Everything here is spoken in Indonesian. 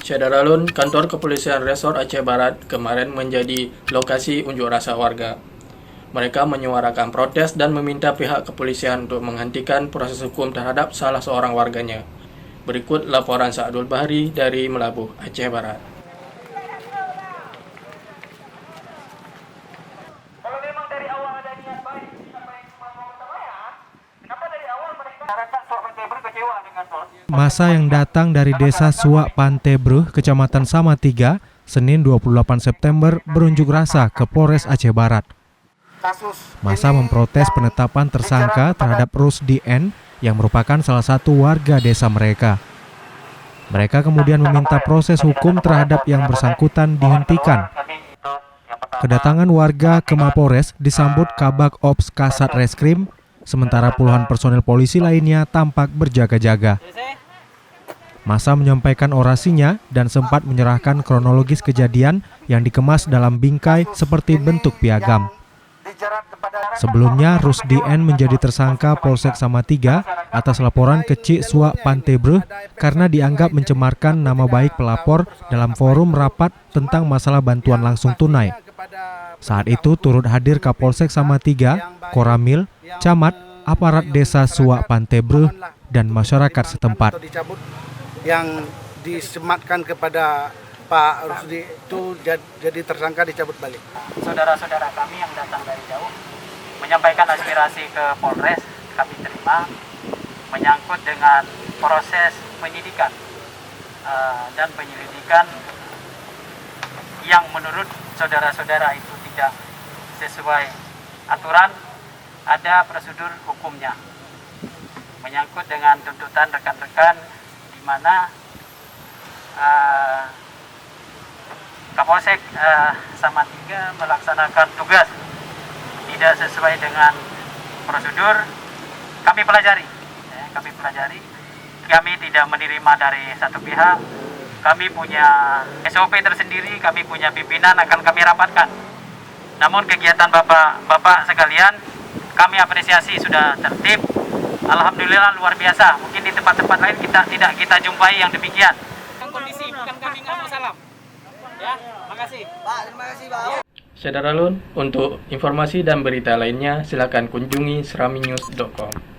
Syadaralun, kantor kepolisian Resort Aceh Barat kemarin menjadi lokasi unjuk rasa warga. Mereka menyuarakan protes dan meminta pihak kepolisian untuk menghentikan proses hukum terhadap salah seorang warganya. Berikut laporan Sa'adul Bahri dari Melabuh, Aceh Barat. Kalau memang dari awal ada niat baik, siapa yang cuma mau bertanya? Kenapa dari awal mereka kecewa dengan Masa yang datang dari desa Suak Pantebruh, Kecamatan Samatiga, Senin 28 September berunjuk rasa ke Polres Aceh Barat. Masa memprotes penetapan tersangka terhadap Rusdi N yang merupakan salah satu warga desa mereka. Mereka kemudian meminta proses hukum terhadap yang bersangkutan dihentikan. Kedatangan warga ke Mapolres disambut Kabak Ops Kasat Reskrim, sementara puluhan personel polisi lainnya tampak berjaga-jaga. Masa menyampaikan orasinya dan sempat menyerahkan kronologis kejadian yang dikemas dalam bingkai seperti bentuk piagam. Sebelumnya, Rusdi N menjadi tersangka Polsek Samatiga atas laporan ke Cik Suak Pantebruh karena dianggap mencemarkan nama baik pelapor dalam forum rapat tentang masalah bantuan langsung tunai. Saat itu turut hadir Kapolsek Samatiga, Koramil, Camat, aparat desa Suak Pantebruh, dan masyarakat setempat. Yang disematkan kepada Pak Rusdi itu jadi tersangka dicabut balik. saudara-saudara kami yang datang dari jauh menyampaikan aspirasi ke Polres, kami terima, menyangkut dengan proses penyidikan dan penyelidikan yang menurut saudara-saudara itu tidak sesuai aturan, ada prosedur hukumnya. Menyangkut dengan tuntutan rekan-rekan di mana Kapolsek Samatiga melaksanakan tugas tidak sesuai dengan prosedur, kami pelajari. Kami tidak menerima dari satu pihak. Kami punya SOP tersendiri, kami punya pimpinan, akan kami rapatkan. Namun kegiatan bapak sekalian, kami apresiasi sudah tertib. Alhamdulillah luar biasa. Mungkin di tempat-tempat lain tidak kita jumpai yang demikian. Kondisi bukan kami nggak mau salam. Ya, makasih. Pak, terima kasih, Pak. Syadaralun, untuk informasi dan berita lainnya silakan kunjungi seraminews.com.